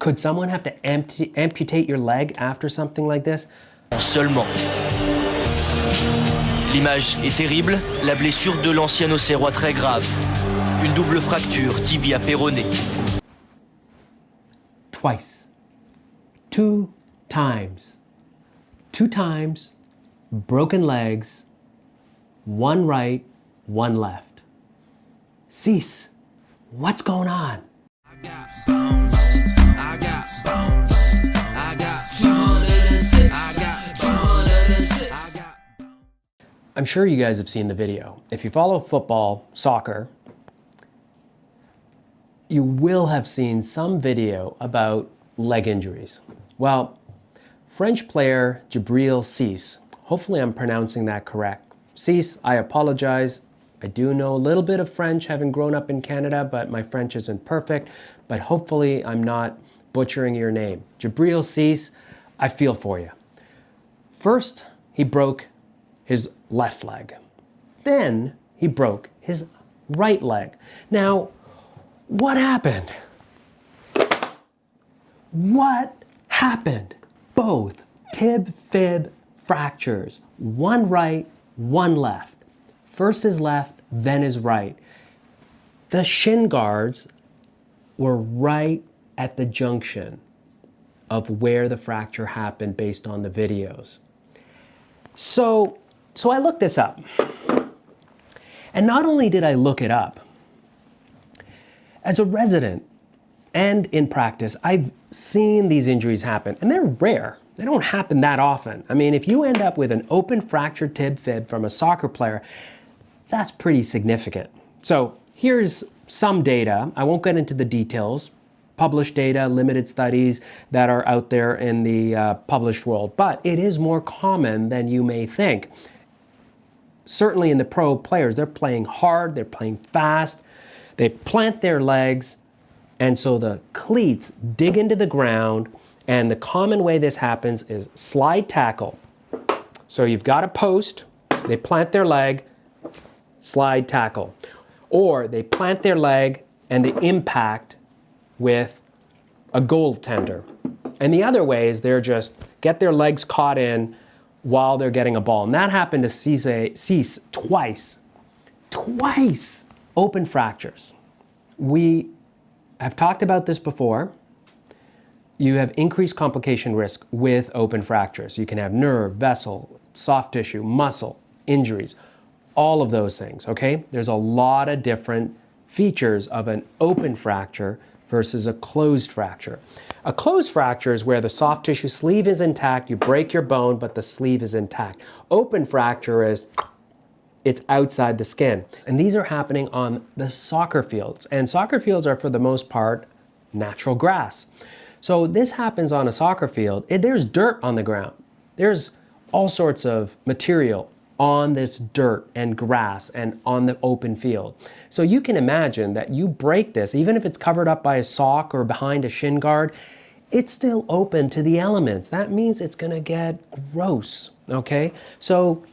Could someone have to amputate your leg after something like this? Seulement. L'image est terrible, la blessure de l'ancien océrois très grave. Une double fracture, tibia péroné. Twice. 2 times. 2 times, broken legs, 1 right, 1 left. Cisse, what's going on? I got bones, I got bones, I got bones, I got bones, I got. I'm sure you guys have seen the video. If you follow football, soccer, you will have seen some video about leg injuries. Well, French player Dgibril Cisse, hopefully I'm pronouncing that correct. Cisse, I apologize. I do know a little bit of French, having grown up in Canada, but my French isn't perfect. But hopefully I'm not butchering your name. Dgibril Cisse, I feel for you. First, he broke his left leg. Then he broke his right leg. Now, what happened? What happened? Both tib-fib fractures. 1 right, 1 left. First his left, then his right. The shin guards were right at the junction of where the fracture happened based on the videos. So I looked this up. And not only did I look it up, as a resident and in practice, I've seen these injuries happen, and they're rare. They don't happen that often. I mean, if you end up with an open fractured tib-fib from a soccer player, that's pretty significant. So here's some data. I won't get into the details. Published data, limited studies that are out there in the published world, but it is more common than you may think. Certainly in the pro players, they're playing hard, they're playing fast, they plant their legs, and so the cleats dig into the ground, and the common way this happens is slide tackle. So you've got a post, they plant their leg, slide tackle. Or they plant their leg and they impact with a goaltender. And the other way is they're just get their legs caught in while they're getting a ball. And that happened to Cisse twice. Twice! Open fractures. We have talked about this before. You have increased complication risk with open fractures. You can have nerve, vessel, soft tissue, muscle, injuries, all of those things, okay? There's a lot of different features of an open fracture versus a closed fracture. A closed fracture is where the soft tissue sleeve is intact, you break your bone, but the sleeve is intact. Open fracture is it's outside the skin. And these are happening on the soccer fields. And soccer fields are, for the most part, natural grass. So this happens on a soccer field. There's dirt on the ground. There's all sorts of material on this dirt and grass and on the open field. So you can imagine that you break this, even if it's covered up by a sock or behind a shin guard, it's still open to the elements. That means it's gonna get gross, okay? So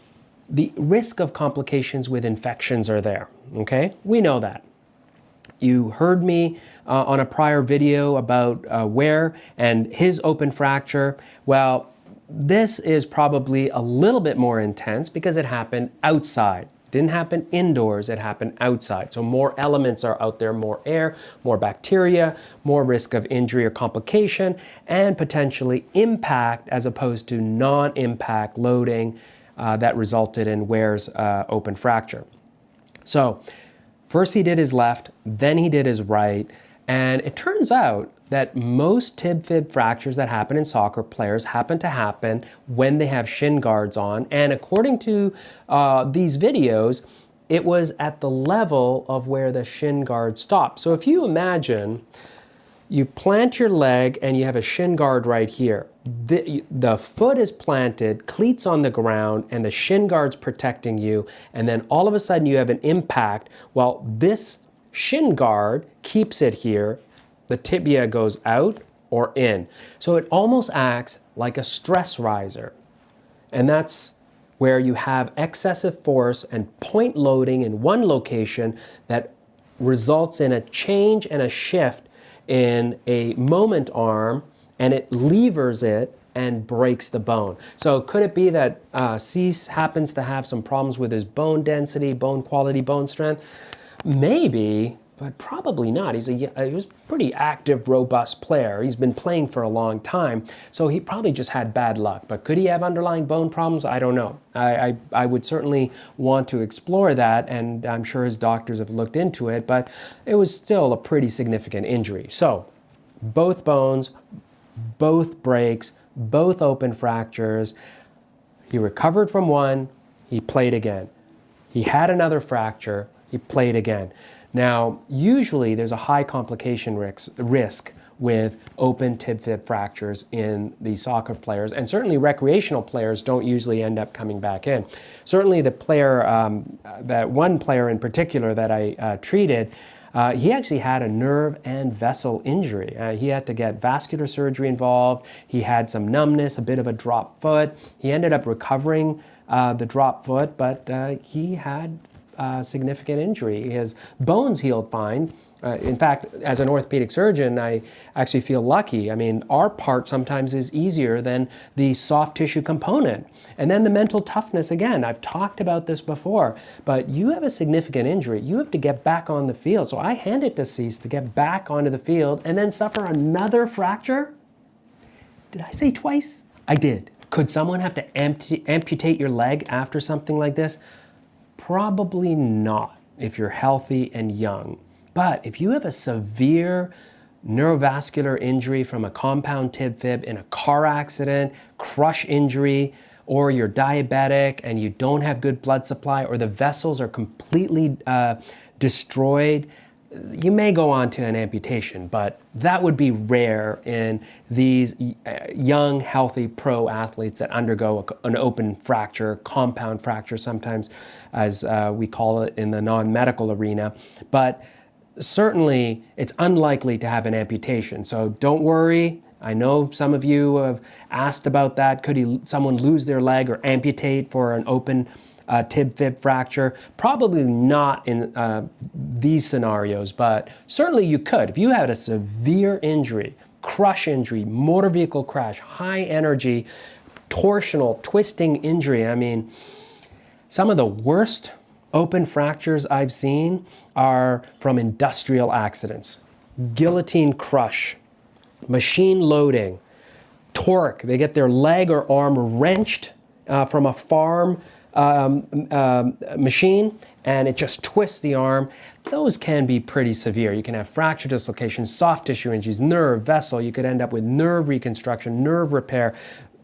the risk of complications with infections are there, okay? We know that. You heard me on a prior video about Ware and his open fracture. Well, this is probably a little bit more intense because it happened outside. It didn't happen indoors, it happened outside. So more elements are out there, more air, more bacteria, more risk of injury or complication, and potentially impact as opposed to non-impact loading that resulted in Ware's open fracture. So first he did his left, then he did his right, and it turns out that most tib-fib fractures that happen in soccer players happen to happen when they have shin guards on, and according to these videos, it was at the level of where the shin guard stopped. So if you imagine you plant your leg and you have a shin guard right here. The foot is planted, cleats on the ground, and the shin guard's protecting you, and then all of a sudden you have an impact. Well, this shin guard keeps it here. The tibia goes out or in. So it almost acts like a stress riser. And that's where you have excessive force and point loading in one location that results in a change and a shift in a moment arm and it levers it and breaks the bone. So could it be that Cisse happens to have some problems with his bone density, bone quality, bone strength? Maybe, but probably not. He was a pretty active, robust player. He's been playing for a long time, so he probably just had bad luck. But could he have underlying bone problems? I don't know. I would certainly want to explore that, and I'm sure his doctors have looked into it, but it was still a pretty significant injury. So both bones, both breaks, both open fractures. He recovered from one, he played again. He had another fracture, he played again. Now, usually there's a high complication risk with open tib-fib fractures in the soccer players, and certainly recreational players don't usually end up coming back in. Certainly the player, that one player in particular that I treated, he actually had a nerve and vessel injury. He had to get vascular surgery involved. He had some numbness, a bit of a drop foot. He ended up recovering the drop foot, but he had significant injury. His bones healed fine. In fact, as an orthopedic surgeon, I actually feel lucky. I mean, our part sometimes is easier than the soft tissue component. And then the mental toughness, again, I've talked about this before, but you have a significant injury. You have to get back on the field. So I hand it to Cisse to get back onto the field and then suffer another fracture? Did I say twice? I did. Could someone have to amputate your leg after something like this? Probably not if you're healthy and young. But if you have a severe neurovascular injury from a compound tib-fib in a car accident, crush injury, or you're diabetic and you don't have good blood supply, or the vessels are completely destroyed, you may go on to an amputation, but that would be rare in these young, healthy pro athletes that undergo an open fracture, compound fracture sometimes, as we call it in the non-medical arena. But certainly it's unlikely to have an amputation. So don't worry. I know some of you have asked about that. Could someone lose their leg or amputate for an open tib-fib fracture? Probably not in these scenarios, but certainly you could. If you had a severe injury, crush injury, motor vehicle crash, high energy, torsional, twisting injury, I mean, some of the worst open fractures I've seen are from industrial accidents. Guillotine crush, machine loading, torque. They get their leg or arm wrenched from a farm machine, and it just twists the arm. Those can be pretty severe. You can have fracture dislocation, soft tissue injuries, nerve, vessel. You could end up with nerve reconstruction, nerve repair,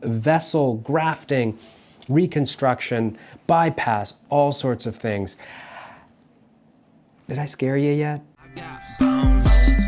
vessel grafting, reconstruction, bypass, all sorts of things. Did I scare you yet? I got bones.